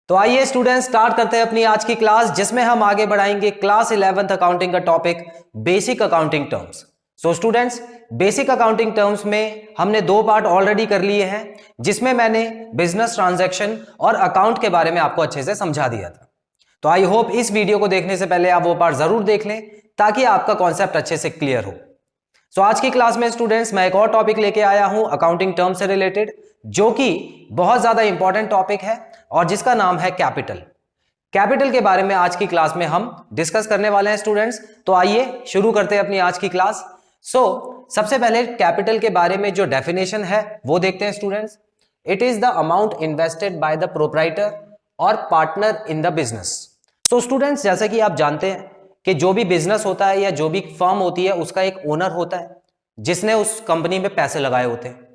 तो आइए students start करते हैं अपनी आज की क्लास, जिसमें हम आगे बढ़ाएंगे क्लास 11th अकाउंटिंग का topic basic accounting terms. So students, basic accounting terms में हमने दो पार्ट ऑलरेडी कर लिए हैं, जिसमें मैंने बिजनेस ट्रांजैक्शन और अकाउंट के बारे में आपको अच्छे से समझा दिया था। तो आई होप इस वीडियो को देखने से पहले आप वो पार्ट जरूर देख लें ताकि आपका कॉन्सेप्ट अच्छे से क्लियर हो। सो आज की क्लास में स्टूडेंट्स मैं एक और टॉपिक लेके आया हूं अकाउंटिंग टर्म से रिलेटेड, जो कि बहुत ज्यादा इंपॉर्टेंट टॉपिक है और जिसका नाम है कैपिटल। कैपिटल के बारे में आज की क्लास में हम डिस्कस करने वाले हैं स्टूडेंट्स। तो आइए शुरू करते हैं अपनी आज की क्लास। सबसे पहले कैपिटल के बारे में जो डेफिनेशन है वो देखते हैं students. It is the amount invested by the proprietor और partner in the business. Students, जैसा कि आप जानते हैं कि जो भी बिजनेस होता है या जो भी फर्म होती है उसका एक ओनर होता है जिसने उस कंपनी में पैसे लगाए होते हैं।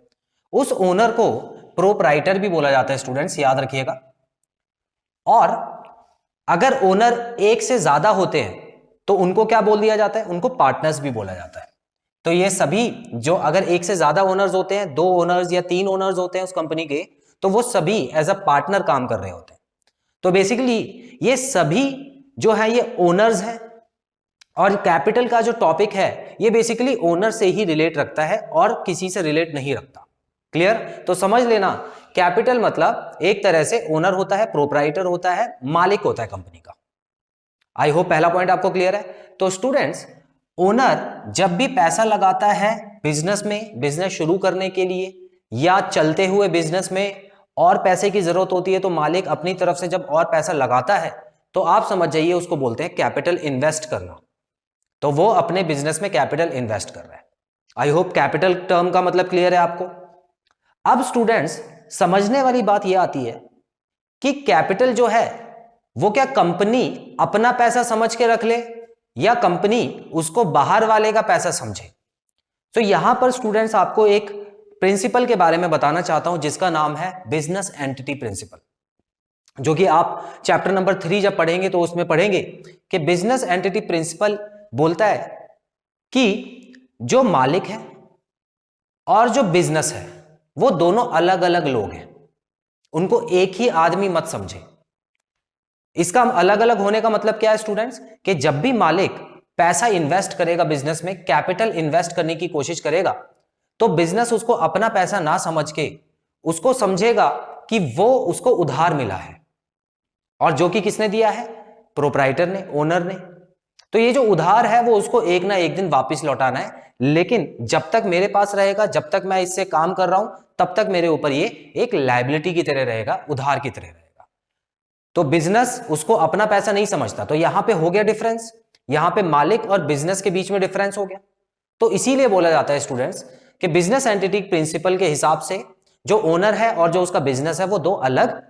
उस ओनर को प्रोप्राइटर भी बोला जाता है स्टूडेंट्स, याद रखिएगा। और अगर ओनर एक से ज्यादा होते हैं तो उनको क्या बोल दिया जाता है? उनको पार्टनर्स भी बोला जाता है। तो ये सभी जो अगर एक से ज्यादा ओनर्स होते हैं, दो ओनर्स या तीन ओनर्स होते हैं उस कंपनी के, तो वो सभी एज अ पार्टनर काम कर रहे होते हैं। तो बेसिकली ये सभी जो है ये ओनर्स हैं। और कैपिटल का जो टॉपिक है ये बेसिकली ओनर से ही रिलेट रखता है और किसी से रिलेट नहीं रखता। क्लियर? तो समझ लेना, कैपिटल मतलब एक तरह से ओनर होता है, प्रोप्राइटर होता है, मालिक होता है कंपनी का। आई होप पहला पॉइंट आपको क्लियर है। तो स्टूडेंट्स, ओनर जब भी पैसा लगाता है बिजनेस में, बिजनेस शुरू करने के लिए या चलते हुए बिजनेस में और पैसे की जरूरत होती है, तो मालिक अपनी तरफ से जब और पैसा लगाता है तो आप समझ जाइए उसको बोलते हैं कैपिटल इन्वेस्ट करना। तो वो अपने बिजनेस में कैपिटल इन्वेस्ट कर रहा है। आई होप कैपिटल टर्म का मतलब क्लियर है आपको। अब स्टूडेंट्स, समझने वाली बात यह आती है कि कैपिटल जो है वो क्या कंपनी अपना पैसा समझ के रख ले या कंपनी उसको बाहर वाले का पैसा समझे। तो यहां पर स्टूडेंट्स आपको एक प्रिंसिपल के बारे में बताना चाहता हूं जिसका नाम है बिजनेस एंटिटी प्रिंसिपल, जो कि आप चैप्टर नंबर 3 जब पढ़ेंगे तो उसमें पढ़ेंगे कि बिजनेस एंटिटी प्रिंसिपल बोलता है कि जो मालिक है और जो बिजनेस है वो दोनों अलग अलग लोग हैं, उनको एक ही आदमी मत समझे। इसका अलग अलग होने का मतलब क्या है स्टूडेंट्स? कि जब भी मालिक पैसा इन्वेस्ट करेगा बिजनेस में, कैपिटल इन्वेस्ट करने की कोशिश करेगा, तो बिजनेस उसको अपना पैसा ना समझ के उसको समझेगा कि वो उसको उधार मिला है, और जो कि किसने दिया है? प्रोप्राइटर ने, ओनर ने। तो ये जो उधार है वो उसको एक ना एक दिन वापस लौटाना है, लेकिन जब तक मेरे पास रहेगा, जब तक मैं इससे काम कर रहा हूं, तब तक मेरे ऊपर ये एक लायबिलिटी की तरह रहेगा, उधार की तरह रहेगा। तो बिजनेस उसको अपना पैसा नहीं समझता। तो यहां पे हो गया डिफरेंस, यहां पे मालिक और बिजनेस के बीच में डिफरेंस हो गया। तो इसीलिए बोला जाता है स्टूडेंट्स कि बिजनेस एंटिटी प्रिंसिपल के हिसाब से जो ओनर है और जो उसका बिजनेस है वो दो अलग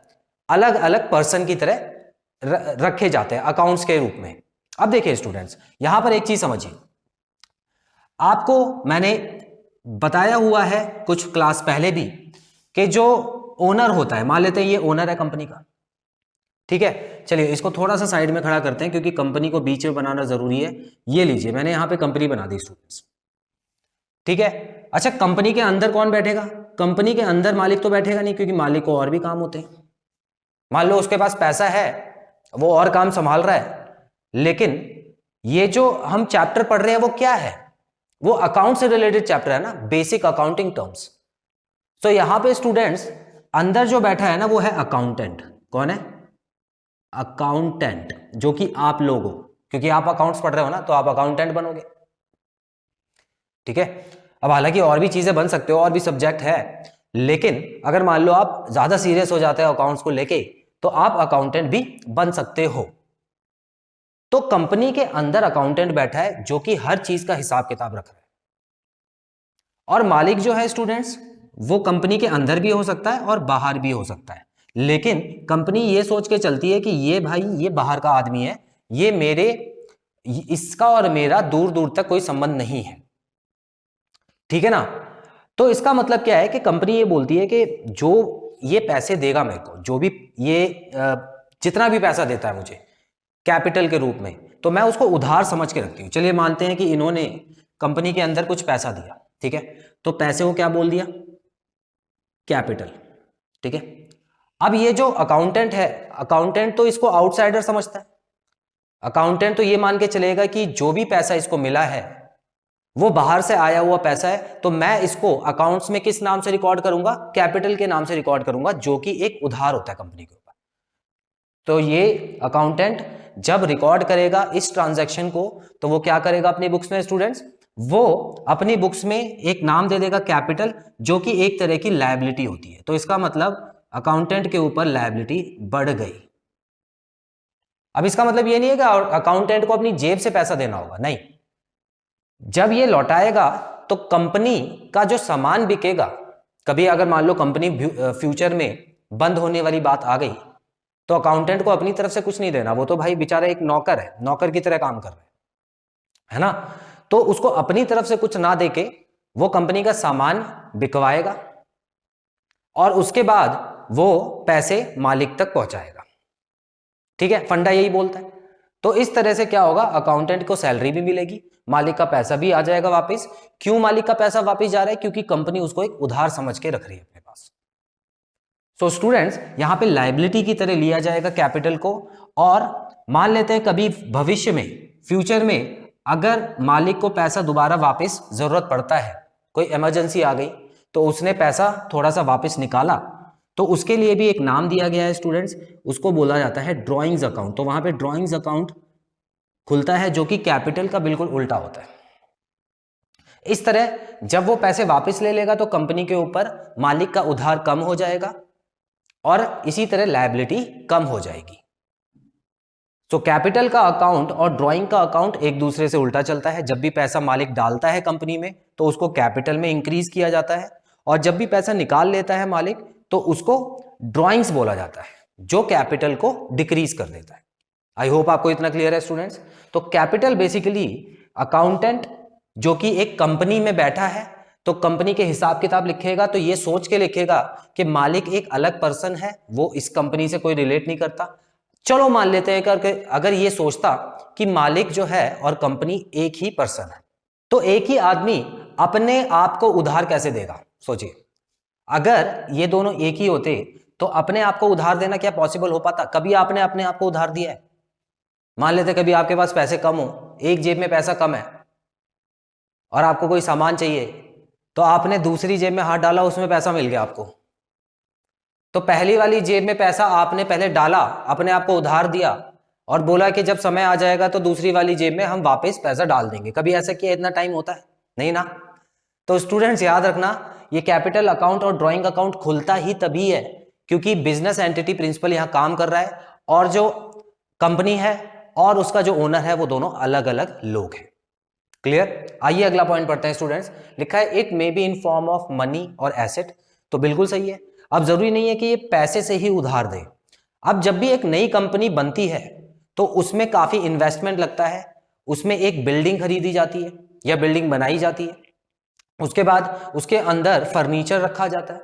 अलग अलग पर्सन की तरह रखे जाते हैं अकाउंट्स के रूप में। अब देखिए स्टूडेंट्स, यहां पर एक चीज समझिए। आपको मैंने बताया हुआ है कुछ क्लास पहले भी कि जो ओनर होता है, मान लेते हैं ये ओनर है कंपनी का, ठीक है। चलिए इसको थोड़ा सा साइड में खड़ा करते हैं क्योंकि कंपनी को बीच में बनाना जरूरी है। ये लीजिए, मैंने यहां पे कंपनी बना दी स्टूडेंट्स, ठीक है। अच्छा, कंपनी के अंदर कौन बैठेगा? कंपनी के अंदर मालिक तो बैठेगा नहीं, क्योंकि मालिक को और भी काम होते हैं। मान लो उसके पास पैसा है, वो और काम संभाल रहा है, लेकिन ये जो हम चैप्टर पढ़ रहे हैं वो क्या है? वो अकाउंट से रिलेटेड चैप्टर है ना, बेसिक अकाउंटिंग टर्म्स। तो यहां पे स्टूडेंट्स अंदर जो बैठा है ना वो है अकाउंटेंट। कौन है? अकाउंटेंट, जो कि आप लोग हो, क्योंकि आप अकाउंट्स पढ़ रहे हो ना, तो आप अकाउंटेंट बनोगे, ठीक है। अब हालांकि और भी चीजें बन सकते हो, और भी सब्जेक्ट है, लेकिन अगर मान लो आप ज्यादा सीरियस हो जाते हो अकाउंट्स को लेके, तो आप अकाउंटेंट भी बन सकते हो। तो कंपनी के अंदर अकाउंटेंट बैठा है जो कि हर चीज का हिसाब किताब रख रहा है, और मालिक जो है स्टूडेंट्स वो कंपनी के अंदर भी हो सकता है और बाहर भी हो सकता है। लेकिन कंपनी ये सोच के चलती है कि ये भाई ये बाहर का आदमी है, ये मेरे, इसका और मेरा दूर दूर तक कोई संबंध नहीं है, ठीक है ना। तो इसका मतलब क्या है कि कंपनी ये बोलती है कि जो ये पैसे देगा मेरे को, जो भी ये जितना भी पैसा देता है मुझे कैपिटल के रूप में, तो मैं उसको उधार समझ के रखती हूँ। चलिए मानते हैं कि इन्होंने कंपनी के अंदर कुछ पैसा दिया, ठीक है, तो पैसे को क्या बोल दिया? कैपिटल, ठीक है। अब ये जो अकाउंटेंट है, अकाउंटेंट तो इसको आउटसाइडर समझता है। अकाउंटेंट तो ये मान के चलेगा कि जो भी पैसा इसको मिला है वो बाहर से आया हुआ पैसा है, तो मैं इसको अकाउंट्स में किस नाम से रिकॉर्ड करूंगा? कैपिटल के नाम से रिकॉर्ड करूंगा, जो कि एक उधार होता है कंपनी के ऊपर। तो ये अकाउंटेंट जब रिकॉर्ड करेगा इस ट्रांजैक्शन को, तो वो क्या करेगा अपनी बुक्स में स्टूडेंट्स? वो अपनी बुक्स में एक नाम दे देगा कैपिटल, जो कि एक तरह की लायबिलिटी होती है। तो इसका मतलब अकाउंटेंट के ऊपर लायबिलिटी बढ़ गई। अब इसका मतलब ये नहीं है कि अकाउंटेंट को अपनी जेब से पैसा देना होगा, नहीं। जब ये लौटाएगा तो कंपनी का जो सामान बिकेगा, कभी अगर मान लो कंपनी फ्यूचर में बंद होने वाली बात आ गई, तो अकाउंटेंट को अपनी तरफ से कुछ नहीं देना, वो तो भाई बेचारा एक नौकर है, नौकर की तरह काम कर रहा है ना। तो उसको अपनी तरफ से कुछ ना देके वो कंपनी का सामान बिकवाएगा और उसके बाद वो पैसे मालिक तक पहुंचाएगा। ठीक है, फंडा यही बोलता है। तो इस तरह से क्या होगा, अकाउंटेंट को सैलरी भी मिलेगी, मालिक का पैसा भी आ जाएगा वापस। क्यों मालिक का पैसा वापस जा रहा है? क्योंकि कंपनी उसको एक उधार समझ के रख रही है अपने पास। सो स्टूडेंट्स, यहां पे लायबिलिटी की तरह लिया जाएगा कैपिटल को। और मान लेते हैं कभी भविष्य में, फ्यूचर में, अगर मालिक को पैसा दोबारा वापस जरूरत पड़ता है, कोई इमरजेंसी आ गई, तो उसने पैसा थोड़ा सा वापस निकाला, तो उसके लिए भी एक नाम दिया गया है स्टूडेंट्स, उसको बोला जाता है ड्रॉइंग्स अकाउंट। तो वहां पे ड्रॉइंग्स अकाउंट खुलता है, जो कि कैपिटल का बिल्कुल उल्टा होता है। इस तरह जब वो पैसे वापस ले लेगा तो कंपनी के ऊपर मालिक का उधार कम हो जाएगा और इसी तरह लायबिलिटी कम हो जाएगी। तो कैपिटल का अकाउंट और ड्राइंग का अकाउंट एक दूसरे से उल्टा चलता है। जब भी पैसा मालिक डालता है कंपनी में तो उसको कैपिटल में इंक्रीज किया जाता है, और जब भी पैसा निकाल लेता है मालिक तो उसको ड्राइंग्स बोला जाता है, जो कैपिटल को डिक्रीज कर देता है। आई होप आपको इतना क्लियर है स्टूडेंट्स। तो कैपिटल बेसिकली अकाउंटेंट जो कि एक कंपनी में बैठा है, तो कंपनी के हिसाब किताब लिखेगा तो ये सोच के लिखेगा कि मालिक एक अलग पर्सन है, वो इस कंपनी से कोई रिलेट नहीं करता। चलो मान लेते हैं कि अगर ये सोचता कि मालिक जो है और कंपनी एक ही पर्सन है, तो एक ही आदमी अपने आप को उधार कैसे देगा? सोचिए, अगर ये दोनों एक ही होते तो अपने आप को उधार देना क्या पॉसिबल हो पाता? कभी आपने अपने आप को उधार दिया है? मान लेते कभी आपके पास पैसे कम हो, एक जेब में पैसा कम है और आपको कोई सामान चाहिए, तो आपने दूसरी जेब में हाथ डाला, उसमें पैसा मिल गया आपको। तो पहली वाली जेब में पैसा आपने पहले डाला, अपने आप को उधार दिया और बोला कि जब समय आ जाएगा तो दूसरी वाली जेब में हम वापस पैसा डाल देंगे। कभी ऐसा किया? इतना टाइम होता है? नहीं ना। तो स्टूडेंट्स याद रखना, ये कैपिटल अकाउंट और ड्राइंग अकाउंट खुलता ही तभी है क्योंकि बिजनेस एंटिटी प्रिंसिपल यहां काम कर रहा है और जो कंपनी है और उसका जो ओनर है वो दोनों अलग अलग लोग हैं। क्लियर? आइए अगला पॉइंट पढ़ते हैं स्टूडेंट्स। लिखा है it may be in form of money और एसेट। तो बिल्कुल सही है। अब जरूरी नहीं है कि ये पैसे से ही उधार दे। अब जब भी एक नई कंपनी बनती है तो उसमें काफी इन्वेस्टमेंट लगता है, उसमें एक बिल्डिंग खरीदी जाती है या बिल्डिंग बनाई जाती है, उसके बाद उसके अंदर फर्नीचर रखा जाता है,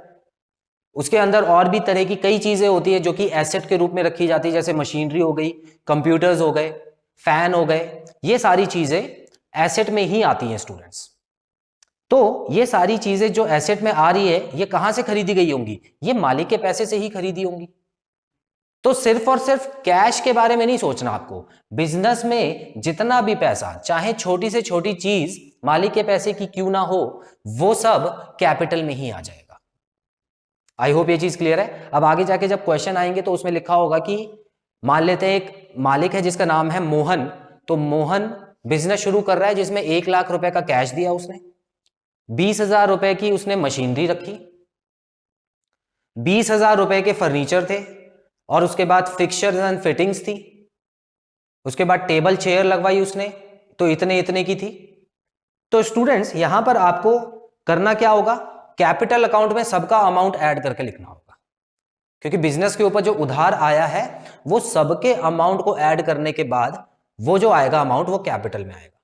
उसके अंदर और भी तरह की कई चीजें होती है जो कि एसेट के रूप में रखी जाती है, जैसे मशीनरी हो गई, कंप्यूटर्स हो गए, फैन हो गए, ये सारी चीजें एसेट में ही आती हैं स्टूडेंट्स। तो ये सारी चीजें जो एसेट में आ रही है ये कहां से खरीदी गई होंगी? ये मालिक के पैसे से ही खरीदी होंगी। तो सिर्फ और सिर्फ कैश के बारे में नहीं सोचना आपको। बिजनेस में जितना भी पैसा, चाहे छोटी से छोटी चीज मालिक के पैसे की क्यों ना हो, वो सब कैपिटल में ही आ जाएगा। आई होप ये चीज क्लियर है। अब आगे जाके जब क्वेश्चन आएंगे तो उसमें लिखा होगा कि मान लेते हैं एक मालिक है जिसका नाम है मोहन, तो मोहन बिजनेस शुरू कर रहा है जिसमें 1 लाख रुपए का कैश दिया उसने, 20,000 रुपए की उसने मशीनरी रखी, 20,000 रुपए के फर्नीचर थे और उसके बाद फिक्सचर्स एंड फिटिंग्स थी, उसके बाद टेबल चेयर लगवाई उसने, तो इतने इतने की थी। तो स्टूडेंट्स यहां पर आपको करना क्या होगा? कैपिटल अकाउंट में सबका अमाउंट ऐड करके लिखना होगा, क्योंकि बिजनेस के ऊपर जो उधार आया है वो सबके अमाउंट को ऐड करने के बाद वो जो आएगा अमाउंट वो कैपिटल में आएगा।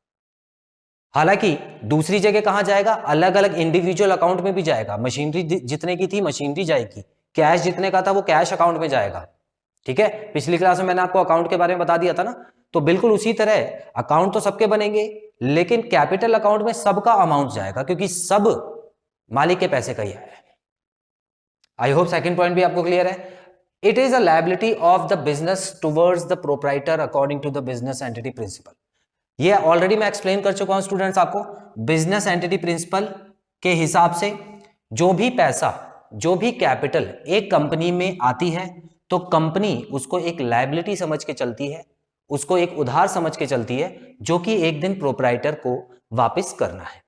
हालांकि दूसरी जगह कहां जाएगा? अलग अलग इंडिविजुअल अकाउंट में भी जाएगा। मशीनरी जितने की थी मशीनरी जाएगी, कैश जितने का था वो कैश अकाउंट में जाएगा। ठीक है, पिछली क्लास में मैंने आपको अकाउंट के बारे में बता दिया था ना। तो बिल्कुल उसी तरह अकाउंट तो सबके बनेंगे, लेकिन कैपिटल अकाउंट में सबका अमाउंट जाएगा क्योंकि सब मालिक के पैसे का ही आया है। आई होप सेकंड पॉइंट भी आपको क्लियर है। It is a liability of the business towards the proprietor according to the business entity principle. ये ऑलरेडी मैं एक्सप्लेन कर चुका हूं स्टूडेंट्स आपको। बिजनेस एंटिटी प्रिंसिपल के हिसाब से जो भी पैसा, जो भी कैपिटल एक कंपनी में आती है तो कंपनी उसको एक लायबिलिटी समझ के चलती है, उसको एक उधार समझ के चलती है, जो कि एक दिन प्रोप्राइटर को वापस करना है।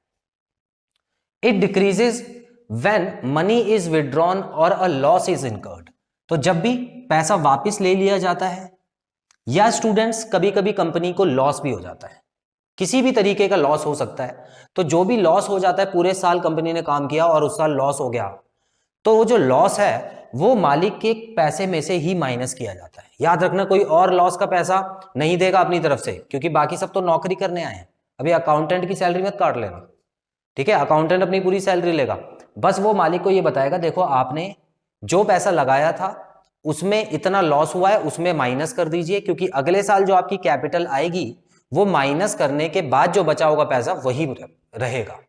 It decreases when money is withdrawn और अ लॉस इज इनकर्ड। तो जब भी पैसा वापस ले लिया जाता है या स्टूडेंट्स कभी कभी कंपनी को लॉस भी हो जाता है, किसी भी तरीके का लॉस हो सकता है, तो जो भी लॉस हो जाता है, पूरे साल कंपनी ने काम किया और उस साल लॉस हो गया, तो वो जो लॉस है वो मालिक के पैसे में से ही माइनस किया जाता है। याद रखना, कोई और लॉस का पैसा नहीं देगा अपनी तरफ से, क्योंकि बाकी सब तो नौकरी करने आए हैं। अभी अकाउंटेंट की सैलरी मत काट लेना, ठीक है? अकाउंटेंट अपनी पूरी सैलरी लेगा, बस वो मालिक को ये बताएगा देखो आपने जो पैसा लगाया था उसमें इतना लॉस हुआ है, उसमें माइनस कर दीजिए, क्योंकि अगले साल जो आपकी कैपिटल आएगी वो माइनस करने के बाद जो बचा होगा पैसा वही रहेगा।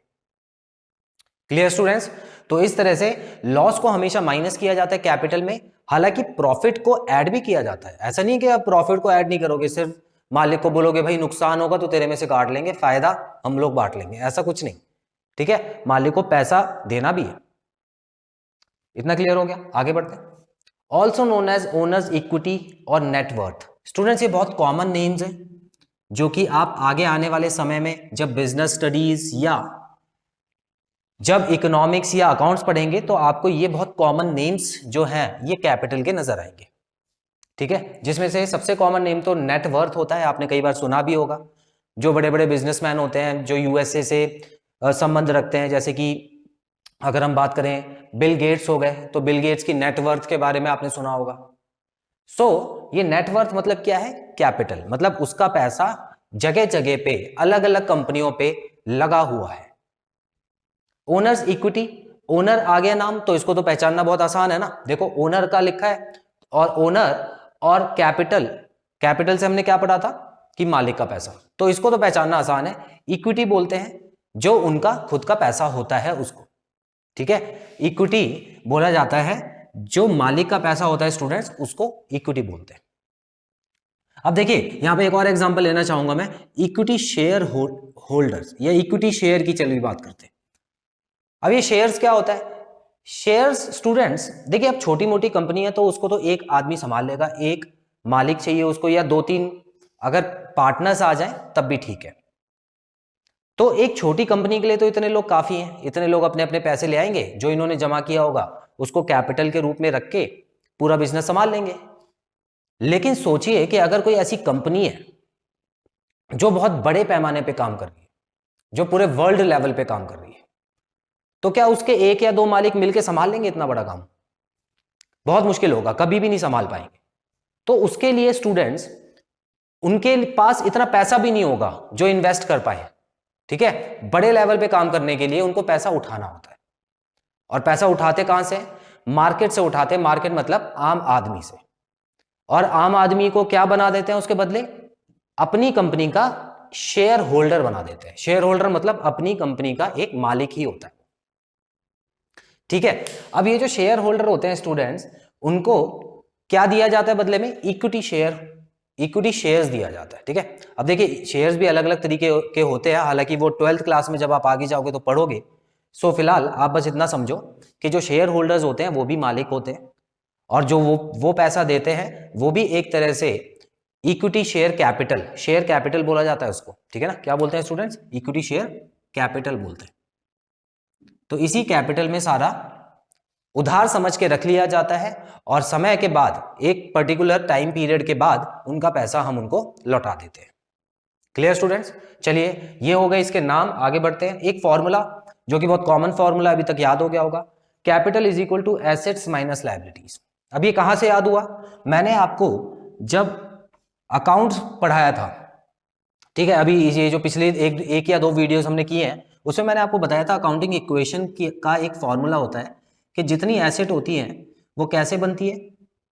Clear students? तो इस तरह से लॉस को हमेशा माइनस किया जाता है कैपिटल में, हालांकि प्रॉफिट को ऐड भी किया जाता है। ऐसा नहीं कि आप प्रॉफिट को ऐड नहीं करोगे, सिर्फ मालिक को बोलोगे भाई नुकसान होगा तो तेरे में से काट लेंगे, फायदा हम लोग बांट लेंगे, ऐसा कुछ नहीं, ठीक है? मालिक को पैसा देना भी है। इतना क्लियर हो गया? आगे बढ़ते हैं। Also known as owners equity और नेटवर्थ। स्टूडेंट्स ये बहुत कॉमन नेम्स हैं जो कि आप आगे आने वाले समय में जब बिजनेस स्टडीज या जब इकोनॉमिक्स या अकाउंट्स पढ़ेंगे तो आपको ये बहुत कॉमन नेम्स जो हैं ये कैपिटल के नजर आएंगे, ठीक है? जिसमें से सबसे कॉमन नेम तो नेटवर्थ होता है, आपने कई बार सुना भी होगा। जो बड़े बड़े बिजनेसमैन होते हैं जो यूएसए से संबंध रखते हैं, जैसे कि अगर हम बात करें बिल गेट्स हो गए, तो बिल गेट्स की नेटवर्थ के बारे में आपने सुना होगा। सो ये नेटवर्थ मतलब क्या है? कैपिटल, मतलब उसका पैसा जगह जगह पे अलग अलग कंपनियों पे लगा हुआ है। ओनर्स इक्विटी, ओनर आ गया नाम तो इसको तो पहचानना बहुत आसान है ना। देखो ओनर का लिखा है, और ओनर और कैपिटल, कैपिटल से हमने क्या पढ़ा था कि मालिक का पैसा, तो इसको तो पहचानना आसान है। इक्विटी बोलते हैं जो उनका खुद का पैसा होता है उसको, ठीक है? इक्विटी बोला जाता है जो मालिक का पैसा होता है स्टूडेंट्स, उसको इक्विटी बोलते हैं। अब देखिए यहां पे एक और एग्जांपल लेना चाहूंगा मैं, इक्विटी शेयर होल्डर्स या इक्विटी शेयर की चलिए बात करते हैं। अब ये शेयर्स क्या होता है? शेयर्स स्टूडेंट्स देखिए, अब छोटी मोटी कंपनी है तो उसको तो एक आदमी संभाल लेगा, एक मालिक चाहिए उसको, या दो तीन अगर पार्टनर्स आ जाएं तब भी ठीक है। तो एक छोटी कंपनी के लिए तो इतने लोग काफी हैं, इतने लोग अपने अपने पैसे ले आएंगे, जो इन्होंने जमा किया होगा उसको कैपिटल के रूप में रख के पूरा बिजनेस संभाल लेंगे। लेकिन सोचिए कि अगर कोई ऐसी कंपनी है जो बहुत बड़े पैमाने पे काम कर रही है, जो पूरे वर्ल्ड लेवल पे काम कर रही है, तो क्या उसके एक या दो मालिक मिलकर संभाल लेंगे इतना बड़ा काम? बहुत मुश्किल होगा, कभी भी नहीं संभाल पाएंगे। तो उसके लिए स्टूडेंट्स, उनके पास इतना पैसा भी नहीं होगा जो इन्वेस्ट कर पाए, ठीक है? बड़े लेवल पे काम करने के लिए उनको पैसा उठाना होता है, और पैसा उठाते कहां से? मार्केट से उठाते। मार्केट मतलब आम आदमी से, और आम आदमी को क्या बना देते हैं उसके बदले? अपनी कंपनी का शेयर होल्डर बना देते हैं। शेयर होल्डर मतलब अपनी कंपनी का एक मालिक ही होता है, ठीक है? अब ये जो शेयर होल्डर होते हैं स्टूडेंट्स, उनको क्या दिया जाता है बदले में? इक्विटी शेयर, इक्विटी शेयर्स दिया जाता है, ठीक है? अब देखिए शेयर्स भी अलग अलग तरीके के होते हैं, हालांकि वो 12th क्लास में जब आप आगे जाओगे तो पढ़ोगे। सो फिलहाल आप बस इतना समझो कि जो शेयर होल्डर्स होते हैं वो भी मालिक होते हैं, और जो वो पैसा देते हैं वो भी एक तरह से equity share capital, share capital बोला जाता है उसको, ठीक है ना? क्या बोलते हैं स्टूडेंट्स? इक्विटी शेयर कैपिटल बोलते हैं। तो इसी कैपिटल में सारा उधार समझ के रख लिया जाता है, और समय के बाद एक पर्टिकुलर टाइम पीरियड के बाद उनका पैसा हम उनको लौटा देते हैं। Clear students? चलिए ये हो गए इसके नाम, आगे बढ़ते हैं। एक फॉर्मूला जो कि बहुत कॉमन फॉर्मूला अभी तक याद हो गया होगा, capital is equal to assets minus liabilities. अब ये कहां से याद हुआ? मैंने आपको जब अकाउंट्स पढ़ाया था, ठीक है, अभी ये जो पिछले एक या दो वीडियोस हमने किए हैं उसमें मैंने आपको बताया था अकाउंटिंग इक्वेशन का एक फॉर्मूला होता है कि जितनी एसेट होती है वो कैसे बनती है?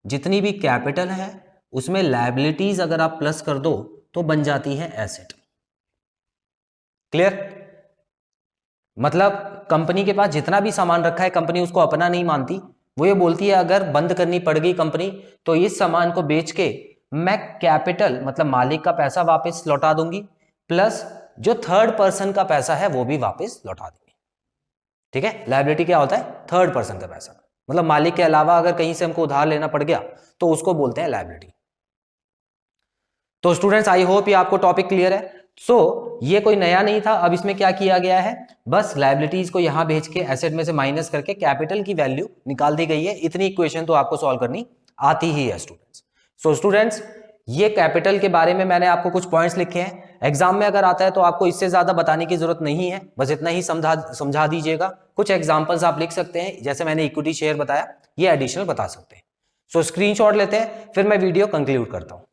जितनी भी कैपिटल है उसमें लायबिलिटीज अगर आप प्लस कर दो तो बन जाती है एसेट। क्लियर? मतलब कंपनी के पास जितना भी सामान रखा है कंपनी उसको अपना नहीं मानती, वो ये बोलती है अगर बंद करनी पड़ गई कंपनी तो इस सामान को बेच के मैं कैपिटल मतलब मालिक का पैसा वापस लौटा दूंगी, प्लस जो थर्ड पर्सन का पैसा है वो भी वापस लौटा दूंगी। ठीक है, लायबिलिटी क्या होता है? थर्ड पर्सन का पैसा, मतलब मालिक के अलावा अगर कहीं से हमको उधार लेना पड़ गया तो उसको बोलते हैं लायबिलिटी। तो स्टूडेंट्स आई होप ये आपको टॉपिक क्लियर है। ये कोई नया नहीं था। अब इसमें क्या किया गया है, बस लायबिलिटीज को यहां भेज के एसेट में से माइनस करके कैपिटल की वैल्यू निकाल दी गई है। इतनी इक्वेशन तो आपको सॉल्व करनी आती ही है स्टूडेंट्स। स्टूडेंट्स ये कैपिटल के बारे में मैंने आपको कुछ पॉइंट्स लिखे हैं। एग्जाम में अगर आता है तो आपको इससे ज्यादा बताने की जरूरत नहीं है, बस इतना ही समझा दीजिएगा। कुछ एग्जाम्पल्स आप लिख सकते हैं, जैसे मैंने इक्विटी शेयर बताया, ये एडिशनल बता सकते हैं। स्क्रीनशॉट लेते हैं, फिर मैं वीडियो कंक्लूड करता हूं।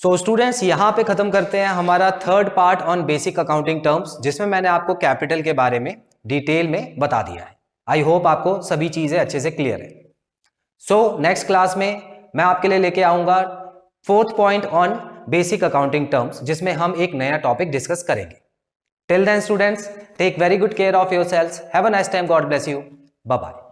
स्टूडेंट्स यहां पे खत्म करते हैं हमारा third part on basic accounting terms, जिसमें मैंने आपको कैपिटल के बारे में डिटेल में बता दिया है। आई होप आपको सभी चीजें अच्छे से क्लियर है। नेक्स्ट क्लास में मैं आपके लिए लेके आऊंगा fourth point on basic accounting terms, जिसमें हम एक नया टॉपिक डिस्कस करेंगे। Till then students, take very good care of yourselves, have a nice time, God bless you, bye bye.